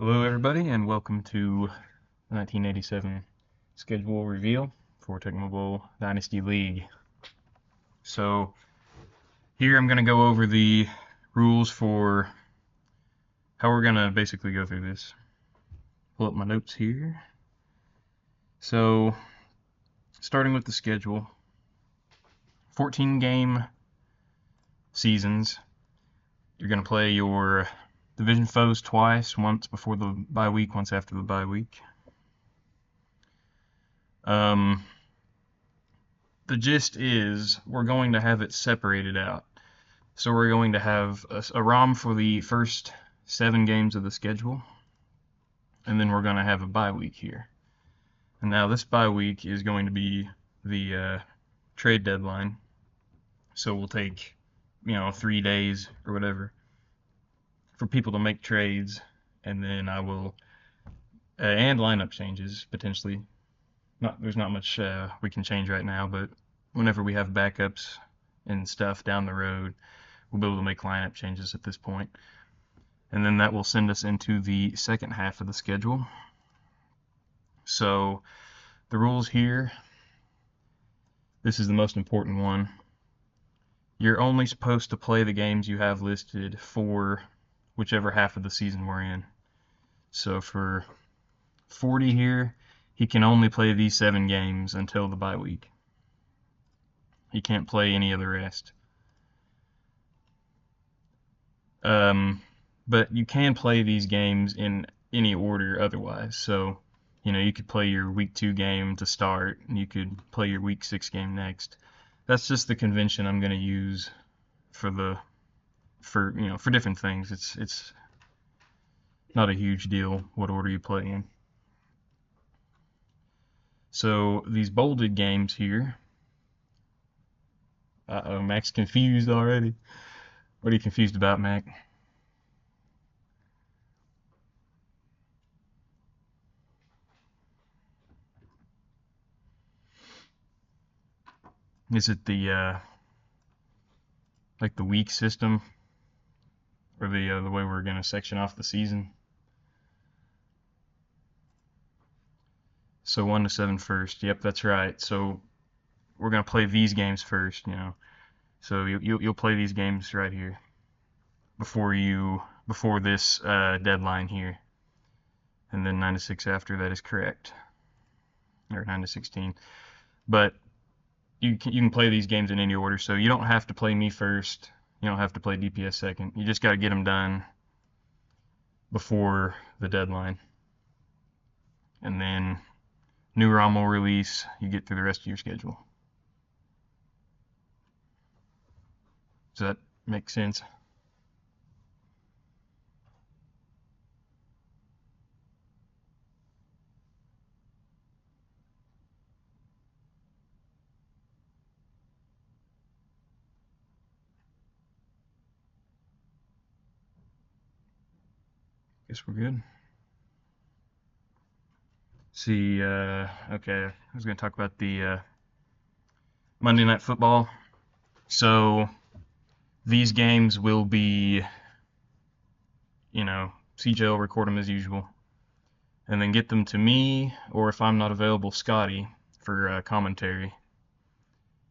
Hello everybody and welcome to the 1987 schedule reveal for Tecmo Bowl Dynasty League. So here I'm going to go over the rules for how we're going to basically go through this. Pull up my notes here. So starting with the schedule, 14 game seasons. You're going to play your division foes twice, once before the bye week, once after the bye week. The gist is we're going to have it separated out. So we're going to have a ROM for the first 7 games of the schedule, and then we're going to have a bye week here. And now this bye week is going to be the trade deadline. So we'll take, 3 days or whatever for people to make trades, and then I will and lineup changes potentially. There's not much we can change right now, but whenever we have backups and stuff down the road, we'll be able to make lineup changes at this point. And then that will send us into the second half of the schedule. So the rules here, this is the most important one. You're only supposed to play the games you have listed for whichever half of the season we're in. So for 40 here, he can only play these 7 games until the bye week. He can't play any of the rest. But you can play these games in any order otherwise. So, you could play your week 2 game to start, and you could play your week 6 game next. That's just the convention I'm going to use for different things. It's not a huge deal what order you play in. So these bolded games here. Uh-oh, Mac's confused already. What are you confused about, Mac? Is it the like the week system, or the way we're gonna section off the season? So 1 to 7 first. Yep, that's right. So we're gonna play these games first, So you'll play these games right here before this deadline here, and then 9 to 6 after. That is correct, or 9 to 16. But you can play these games in any order. So you don't have to play me first. You don't have to play DPS second. You just got to get them done before the deadline, and then new ROM will release. You get through the rest of your schedule. Does that make sense? Guess we're good. See, okay, I was going to talk about the Monday Night Football. So these games will be, CJ will record them as usual, and then get them to me, or if I'm not available, Scotty, for commentary.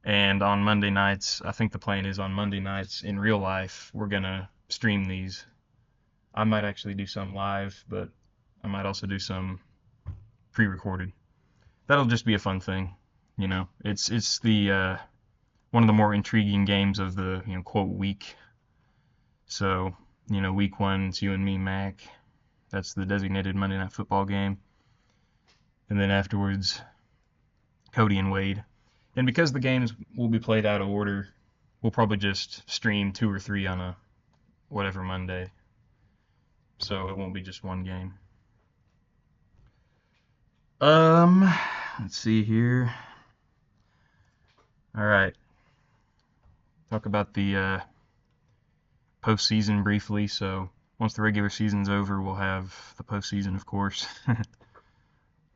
And on Monday nights, I think the plan is on Monday nights in real life, we're going to stream these. I might actually do some live, but I might also do some pre-recorded. That'll just be a fun thing, It's the one of the more intriguing games of the quote week. So week 1, it's you and me, Mac. That's the designated Monday Night Football game. And then afterwards, Cody and Wade. And because the games will be played out of order, we'll probably just stream 2 or 3 on a whatever Monday. So it won't be just one game. Let's see here. All right. Talk about the postseason briefly. So once the regular season's over, we'll have the postseason, of course.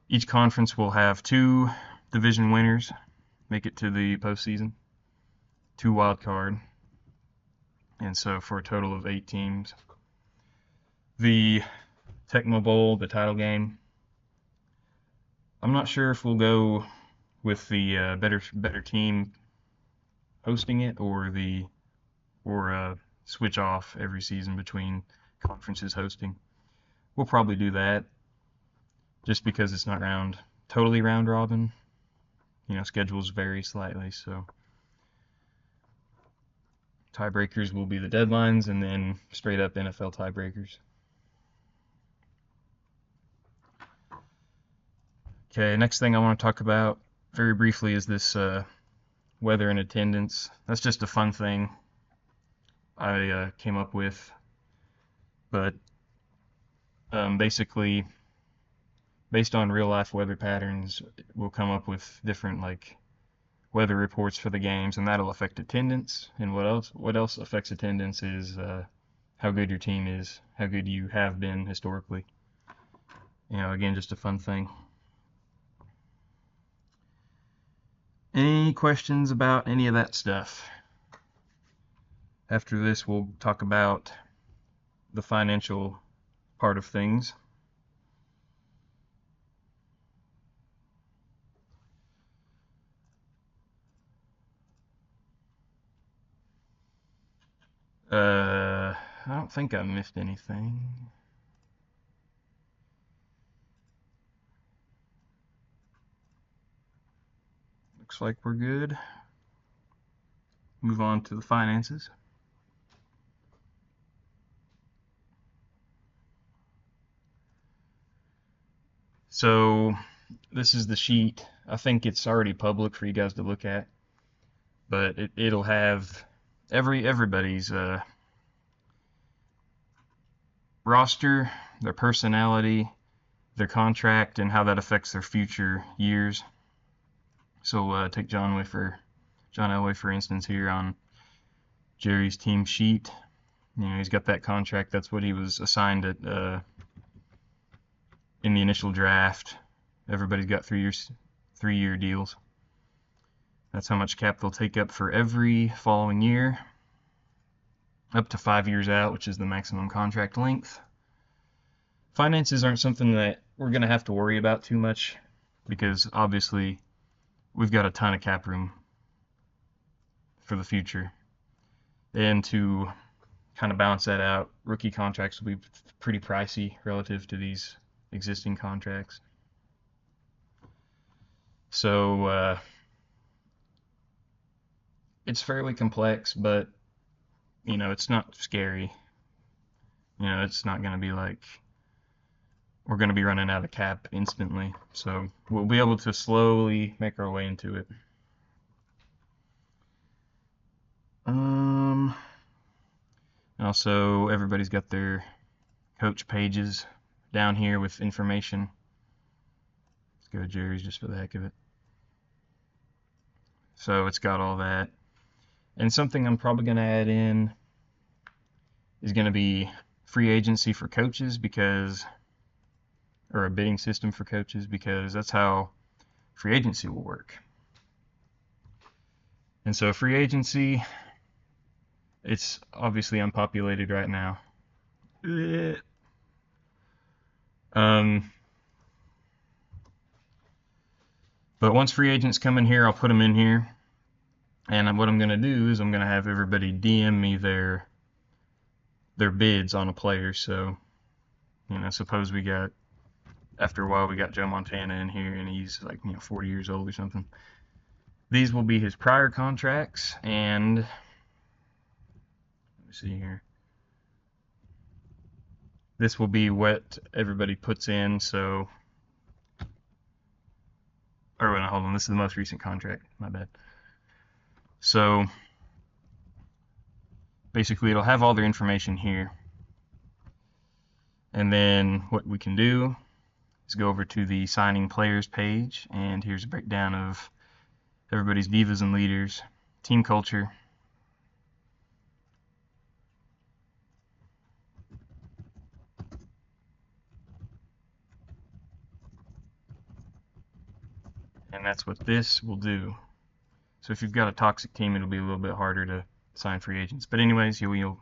Each conference will have 2 division winners make it to the postseason, 2 wild card, and so for a total of 8 teams. The Tecmo Bowl, the title game. I'm not sure if we'll go with the better team hosting it, or switch off every season between conferences hosting. We'll probably do that just because it's not totally round robin. Schedules vary slightly, so tiebreakers will be the deadlines, and then straight up NFL tiebreakers. Okay, next thing I want to talk about very briefly is this weather and attendance. That's just a fun thing I came up with, but basically, based on real life weather patterns, we'll come up with different weather reports for the games, and that'll affect attendance. And what else affects attendance is how good your team is, how good you have been historically. Again, just a fun thing. Any questions about any of that stuff? After this, we'll talk about the financial part of things. I don't think I missed anything. Looks like we're good. Move on to the finances. So this is the sheet. I think it's already public for you guys to look at, but it'll have everybody's roster, their personality, their contract, and how that affects their future years. So take John Elway for instance here on Jerry's team sheet. He's got that contract. That's what he was assigned at in the initial draft. Everybody's got 3-year deals. That's how much cap they'll take up for every following year, up to 5 years out, which is the maximum contract length. Finances aren't something that we're going to have to worry about too much, because obviously we've got a ton of cap room for the future. And to kind of balance that out, rookie contracts will be pretty pricey relative to these existing contracts. So it's fairly complex, but it's not scary. It's not going to be like we're going to be running out of cap instantly. So we'll be able to slowly make our way into it. Also, everybody's got their coach pages down here with information. Let's go to Jerry's just for the heck of it. So it's got all that. And something I'm probably going to add in is going to be free agency for coaches, or a bidding system for coaches, because that's how free agency will work. And so free agency, it's obviously unpopulated right now. But once free agents come in here, I'll put them in here. And what I'm going to do is I'm going to have everybody DM me their bids on a player. So, suppose after a while we got Joe Montana in here and he's 40 years old or something. These will be his prior contracts, and let me see here. This will be what everybody puts in, so, or no, hold on, this is the most recent contract, my bad. So basically it'll have all their information here. And then what we can do is go over to the signing players page, and here's a breakdown of everybody's divas and leaders, team culture, and that's what this will do. So if you've got a toxic team, it'll be a little bit harder to sign free agents. But anyways, you'll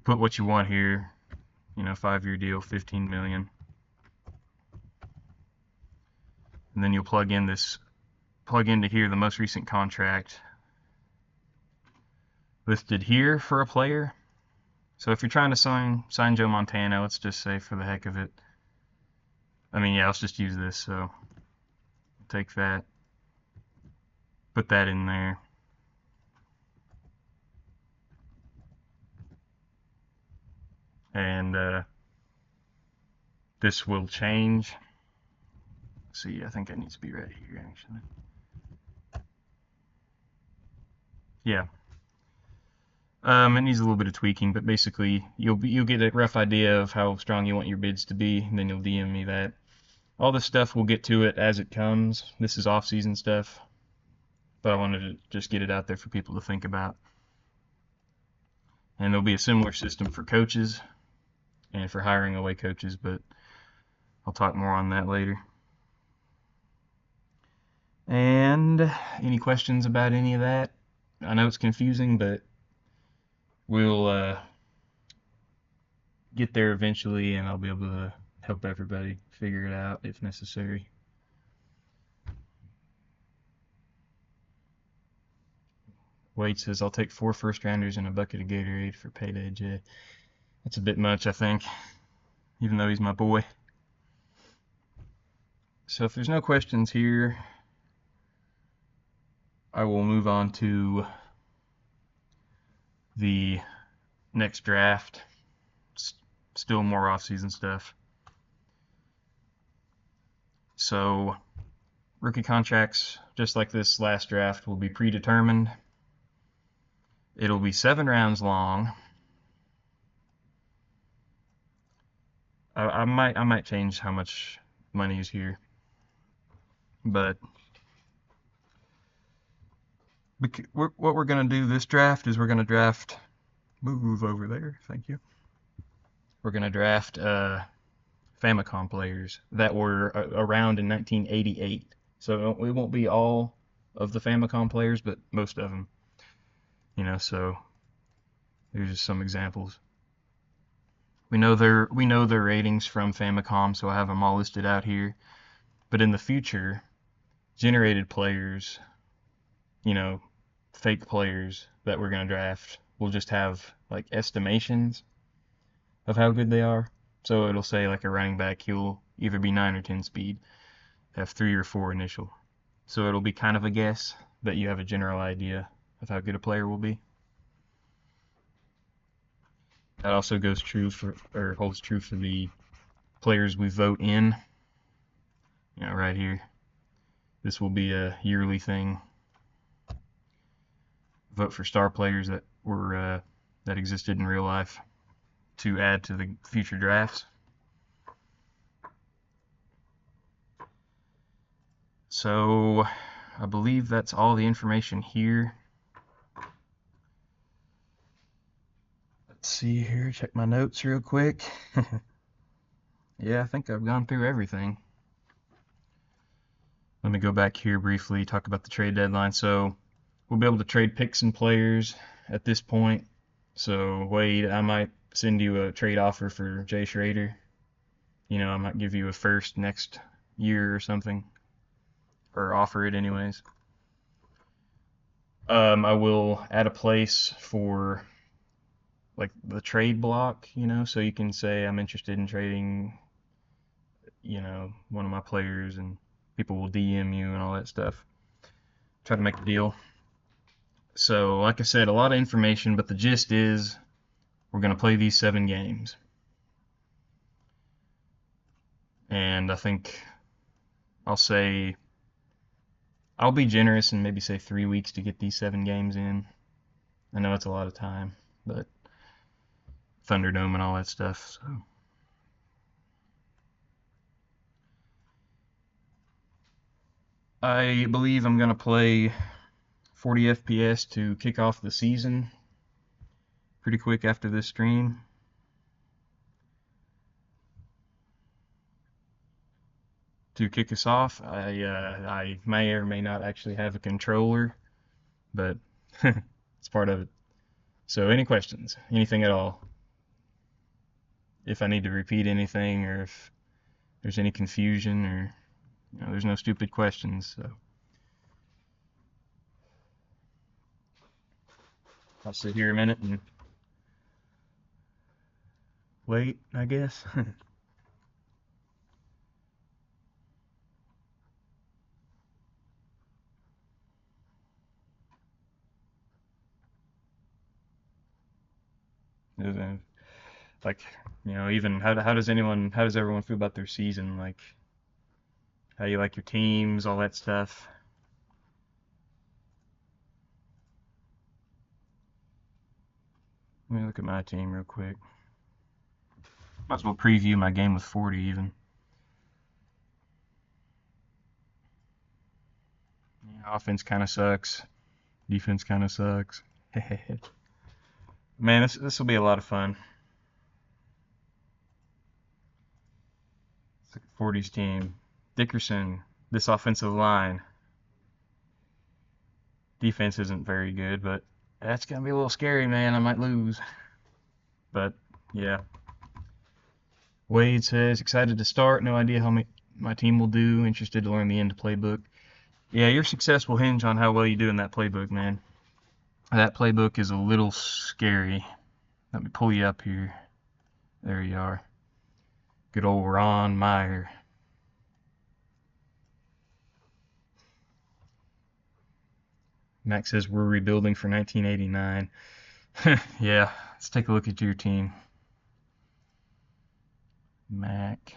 put what you want here. 5-year deal, 15 million. And then you'll plug into here the most recent contract listed here for a player. So if you're trying to sign Joe Montana, let's just say for the heck of it. Let's just use this. So take that, put that in there. And this will change. Let's see, I think it needs to be right here actually. Yeah. It needs a little bit of tweaking, but basically you'll get a rough idea of how strong you want your bids to be, and then you'll DM me that. All this stuff, we'll get to it as it comes. This is off-season stuff, but I wanted to just get it out there for people to think about. And there'll be a similar system for coaches and for hiring away coaches, but I'll talk more on that later. And any questions about any of that? I know it's confusing, but we'll get there eventually, and I'll be able to help everybody figure it out if necessary. Wade says, I'll take 4 first-rounders and a bucket of Gatorade for payday, Jay. That's a bit much, I think, even though he's my boy. So if there's no questions here, I will move on to the next draft. Still more off-season stuff. So rookie contracts, just like this last draft, will be predetermined. It'll be 7 rounds long. I might change how much money is here, but what we're gonna do this draft is we're gonna draft. Move over there, thank you. We're gonna draft Famicom players that were around in 1988. So it won't be all of the Famicom players, but most of them. So there's just some examples. We know their ratings from Famicom, so I have them all listed out here. But in the future, generated players, fake players that we're gonna draft, will just have like estimations of how good they are. So it'll say like a running back, he'll either be 9 or 10 speed, have 3 or 4 initial. So it'll be kind of a guess, but you have a general idea of how good a player will be. That also holds true for the players we vote in. Right here. This will be a yearly thing. Vote for star players that existed in real life to add to the future drafts. So I believe that's all the information here. Let's see here, check my notes real quick. Yeah, I think I've gone through everything. Let me go back here briefly, talk about the trade deadline. So we'll be able to trade picks and players at this point. So Wade, I might send you a trade offer for Jay Schrader. I might give you a first next year or something, or offer it anyways. I will add a place for like the trade block, so you can say I'm interested in trading, one of my players, and people will DM you and all that stuff. Try to make a deal. So, like I said, a lot of information, but the gist is we're going to play these 7 games. And I think I'll be generous and maybe say 3 weeks to get these 7 games in. I know it's a lot of time, but Thunderdome and all that stuff. So I believe I'm going to play 40 FPS to kick off the season pretty quick after this stream. To kick us off, I may or may not actually have a controller, but it's part of it. So any questions? Anything at all? if I need to repeat anything or if there's any confusion or there's no stupid questions. So I'll sit here a minute and wait, I guess. Like, even how does everyone feel about their season? Like, how you like your teams, all that stuff. Let me look at my team real quick. Might as well preview my game with 40 even. Offense kind of sucks. Defense kind of sucks. Man, this will be a lot of fun. Let's look at 40's team. Dickerson, this offensive line. Defense isn't very good, but that's going to be a little scary, man. I might lose. But, yeah. Wade says, excited to start. No idea how my team will do. Interested to learn the end playbook. Yeah, your success will hinge on how well you do in that playbook, man. That playbook is a little scary. Let me pull you up here. There you are. Good old Ron Meyer. Max says we're rebuilding for 1989. Yeah, let's take a look at your team. Mac.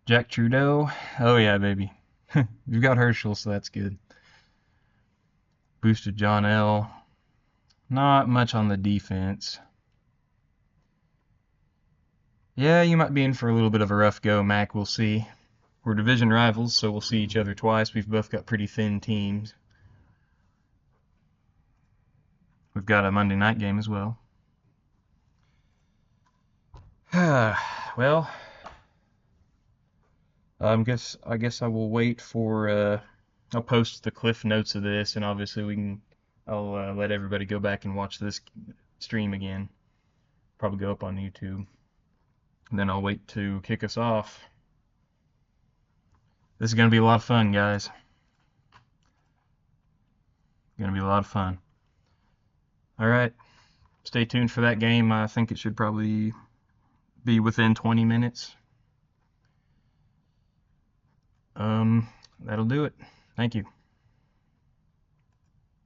Jack Trudeau. Oh yeah, baby. You've got Herschel, so that's good. Boosted John L. Not much on the defense. Yeah, you might be in for a little bit of a rough go, Mac. We'll see. We're division rivals, so we'll see each other twice. We've both got pretty thin teams. We've got a Monday night game as well. Well, I guess I will wait for. I'll post the cliff notes of this, and obviously I'll let everybody go back and watch this stream again. Probably go up on YouTube. And then I'll wait to kick us off. This is going to be a lot of fun, guys. Going to be a lot of fun. All right. Stay tuned for that game. I think it should probably be within 20 minutes. That'll do it. Thank you.